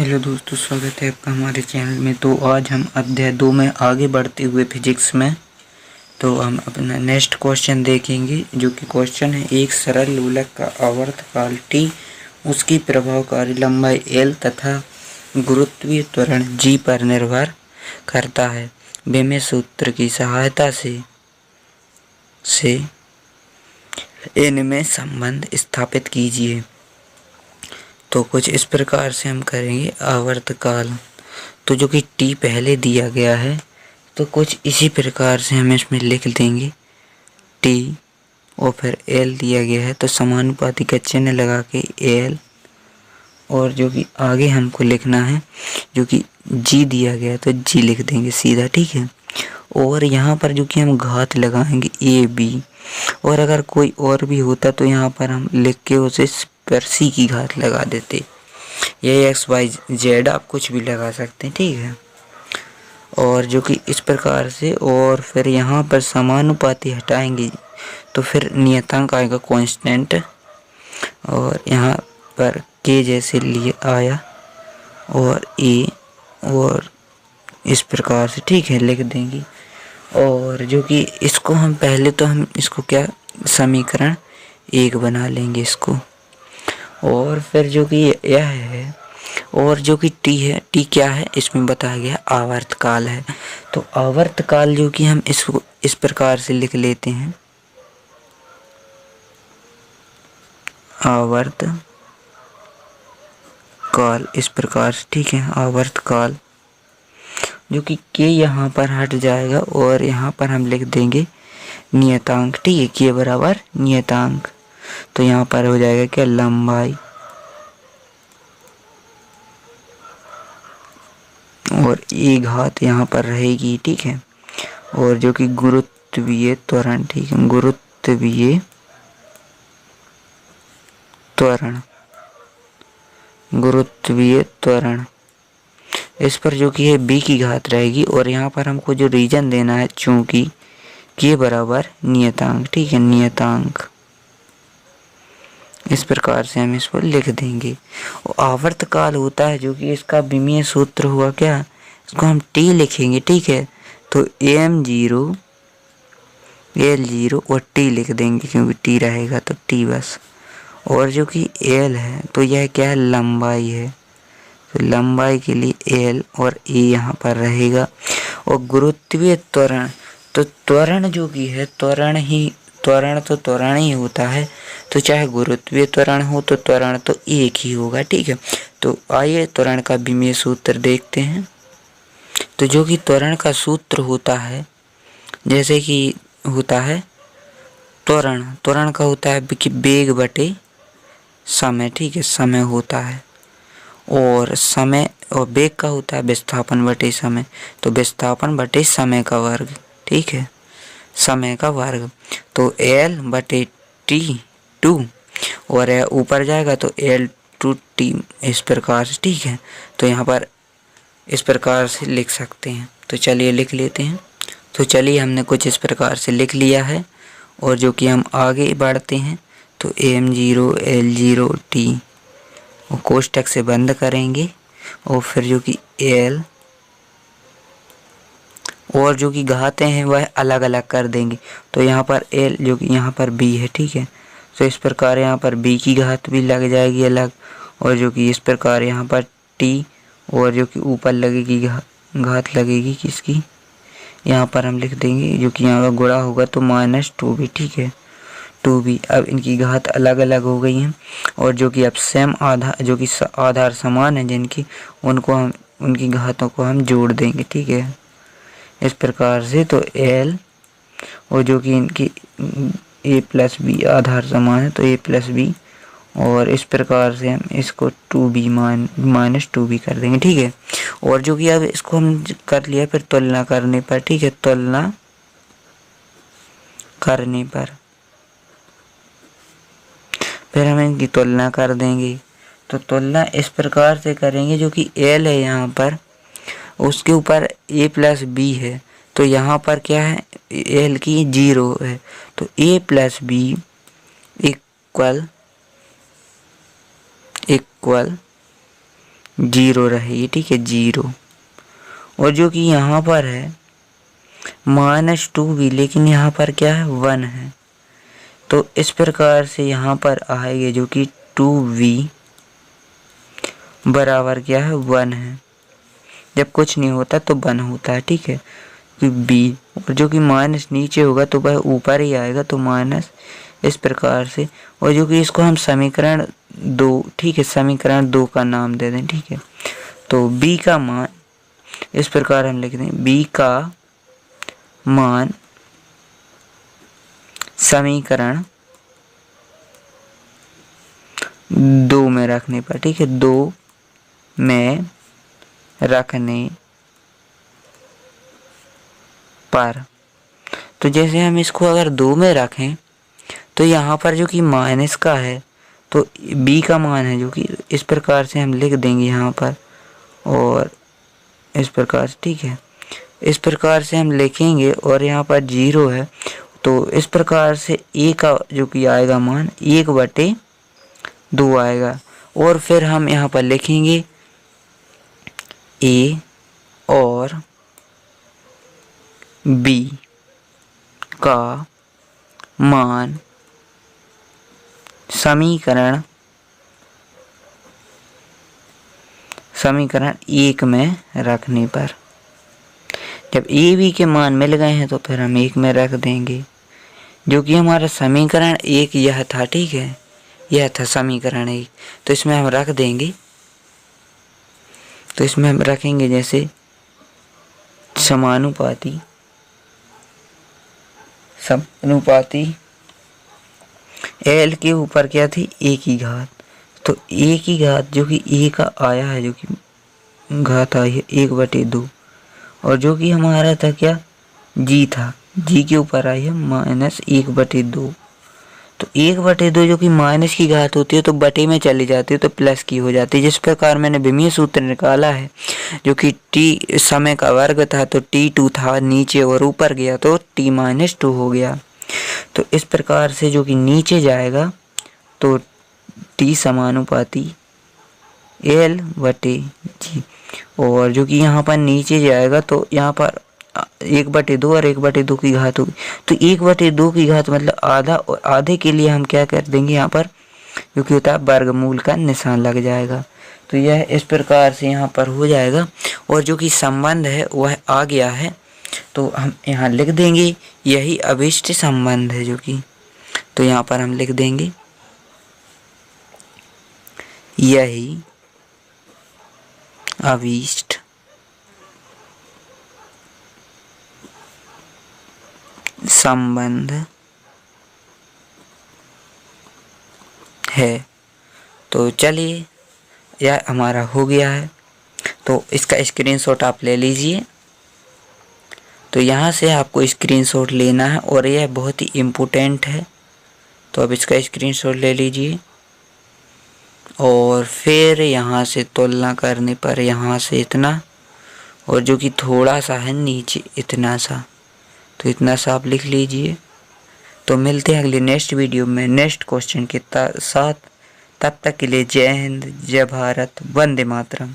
Hello दोस्तों, स्वागत है आपका हमारे चैनल में। तो आज हम अध्याय 2 में आगे बढ़ते हुए फिजिक्स में तो हम अपना नेक्स्ट क्वेश्चन देखेंगे, जो कि क्वेश्चन है एक सरल लोलक का आवर्तकाल t, उसकी प्रभावकारी लंबाई l तथा गुरुत्वीय त्वरण g पर निर्भर करता है। बेमे सूत्र की सहायता से इनमें संबंध स्थापित कीजिए। तो कुछ इस प्रकार से हम करेंगे। आवर्तकाल तो जो कि t पहले दिया गया है, तो कुछ इसी प्रकार से हम इसमें लिख देंगे t और फिर l दिया गया है तो समानुपाती का चिन्ह लगा के l, और जो कि आगे हमको लिखना है जो कि g दिया गया है तो g लिख देंगे सीधा, ठीक है। और यहाँ पर जो कि हम घात लगाएंगे a b, और अगर कोई और भी होता तो यहाँ पर हम लिख के उसे पर c की घात लगा देते। ये x y z आप कुछ भी लगा सकते हैं, ठीक है। और जो कि इस प्रकार से, और फिर यहाँ पर समानुपाती हटाएंगे तो फिर नियतांक आएगा कांस्टेंट, और यहाँ पर k जैसे लिए आया और a, और इस प्रकार से, ठीक है, लिख देंगे। और जो कि इसको हम पहले तो हम इसको क्या समीकरण 1 बना लेंगे इसको, और फिर जो कि यह है, और जो कि t है, t क्या है इसमें बताया गया आवर्तकाल है। तो आवर्तकाल जो कि हम इसको इस प्रकार से लिख लेते हैं, आवर्तकाल इस प्रकार से, ठीक है। आवर्तकाल जो कि k यहाँ पर हट जाएगा और यहाँ पर हम लिख देंगे नियतांक, ठीक है, k बराबर नियतांक। तो यहाँ पर हो जाएगा क्या, लंबाई, और ए घात यहाँ पर रहेगी, ठीक है। और जो कि गुरुत्वीय त्वरण, ठीक है, गुरुत्वीय त्वरण इस पर जो कि है b की घात रहेगी, और यहाँ पर हमको जो रीजन देना है चूंकि k बराबर नियतांक, ठीक है, नियतांक। इस प्रकार से हम इसको लिख देंगे। और आवर्तकाल होता है जो कि इसका विमीय सूत्र हुआ क्या, इसको हम t लिखेंगे, ठीक है। तो m0 l0 और t लिख देंगे क्योंकि t रहेगा तो t बस। और जो कि l है तो यह क्या है, लंबाई है, तो लंबाई के लिए l और a यहाँ पर रहेगा। और गुरुत्वीय त्वरण, तो त्वरण जो कि है त्वरण तो त्वरण ही होता है, तो चाहे गुरुत्वीय त्वरण हो तो त्वरण तो एक ही होगा, ठीक है। तो आइए त्वरण का विमीय सूत्र देखते हैं। तो जो कि त्वरण का सूत्र होता है, जैसे कि होता है त्वरण का होता है कि वेग बटे समय, ठीक है, समय होता है। और समय और वेग का होता है विस्थापन बटे समय, तो विस्थापन बटे समय का वर्ग, ठीक है, समय का वर्ग। तो l बटे t2, और ऊपर जाएगा तो l2t, इस प्रकार से, ठीक है। तो यहाँ पर इस प्रकार से लिख सकते हैं। तो चलिए लिख लेते हैं। तो चलिए हमने कुछ इस प्रकार से लिख लिया है, और जो कि हम आगे बढ़ते हैं तो m0 l0 t और कोष्टक से बंद करेंगे, और फिर जो कि l और जो कि घातें हैं वह अलग अलग कर देंगे। तो यहाँ पर l जो कि यहाँ पर b है, ठीक है, तो इस प्रकार यहाँ पर b की घात भी लग जाएगी अलग, और जो कि इस प्रकार यहाँ पर t, और जो कि ऊपर लगेगी घात लगेगी किसकी, यहाँ पर हम लिख देंगे जो कि यहाँ का गुणा होगा तो -2b, ठीक है, 2b। अब इनकी घात अलग अलग हो गई हैं, और जो कि अब सेम आधार जो कि आधार समान है जिनकी, उनको हम उनकी घातों को हम जोड़ देंगे, ठीक है, इस प्रकार से। तो l और जो कि इनकी a प्लस b आधार समान है तो a प्लस b, और इस प्रकार से हम इसको 2b -2b कर देंगे, ठीक है। और जो कि अब इसको हम कर लिया फिर तुलना करने पर, ठीक है, तुलना करने पर फिर हम इनकी तुलना कर देंगे। तो तुलना इस प्रकार से करेंगे, जो कि l है यहाँ पर, उसके ऊपर a प्लस b है, तो यहाँ पर क्या है, l की 0 है, तो a plus b equal zero रहेगी, ठीक है, जीरो। और जो कि यहाँ पर है -2v, लेकिन यहाँ पर क्या है 1 है, तो इस प्रकार से यहाँ पर आएगा जो कि 2v बराबर क्या है 1 है। जब कुछ नहीं होता तो 1 होता है, ठीक है, कि b, और जो कि माइनस नीचे होगा तो वह ऊपर ही आएगा, तो माइनस इस प्रकार से। और जो कि इसको हम समीकरण 2, ठीक है, समीकरण 2 का नाम दे दें, ठीक है। तो b का मान इस प्रकार हम लिख दें, b का मान समीकरण 2 में रखने पर, ठीक है, 2 में रखने पर, तो जैसे हम इसको अगर 2 में रखें तो यहाँ पर जो कि माइनस का है तो b का मान है जो कि इस प्रकार से हम लिख देंगे यहाँ पर, और इस प्रकार से, ठीक है, इस प्रकार से हम लिखेंगे। और यहाँ पर 0 है तो इस प्रकार से a का जो कि आएगा मान 1/2 आएगा। और फिर हम यहाँ पर लिखेंगे a और b का मान समीकरण 1 में रखने पर। जब a b के मान मिल गए हैं तो फिर हम 1 में रख देंगे, जो कि हमारा समीकरण 1 यह था, ठीक है, यह था समीकरण 1। तो इसमें हम रख देंगे, तो इसमें हम रखेंगे जैसे समानुपाती l के ऊपर क्या थी a की घात, तो a की घात जो कि a का आया है, जो कि घात आई है 1/2, और जो कि हमारा था क्या g था, g के ऊपर आई है -1/2। तो 1/2 जो कि माइनस की घात होती है तो बटे में चली जाती है तो प्लस की हो जाती है। जिस प्रकार मैंने विमीय सूत्र निकाला है जो कि t समय का वर्ग था तो t2 था, नीचे और ऊपर गया तो t-2 हो गया। तो इस प्रकार से जो कि नीचे जाएगा तो t समानुपाती l/g, और जो कि यहाँ पर नीचे जाएगा तो यहाँ पर 1/2 और 1/2 की घात होगी, तो 1/2 की घात मतलब आधा, और आधे के लिए हम क्या कर देंगे यहाँ पर जो कि होता है वर्गमूल का निशान लग जाएगा। तो यह इस प्रकार से यहाँ पर हो जाएगा। और जो कि संबंध है वह आ गया है तो हम यहाँ लिख देंगे यही अभिष्ट संबंध है जो कि, तो यहाँ पर हम लिख देंगे यही अभिष्ट संबंध है। तो चलिए यह हमारा हो गया है, तो इसका स्क्रीनशॉट आप ले लीजिए। तो यहाँ से आपको स्क्रीनशॉट लेना है और यह बहुत ही इम्पोर्टेंट है, तो अब इसका स्क्रीनशॉट ले लीजिए। और फिर यहाँ से तुलना करने पर यहाँ से इतना, और जो कि थोड़ा सा है नीचे इतना सा, तो इतना सा आप लिख लीजिए। तो मिलते हैं अगले नेक्स्ट वीडियो में नेक्स्ट क्वेश्चन के साथ। तब तक के लिए जय हिंद, जय भारत, वंदे मातरम।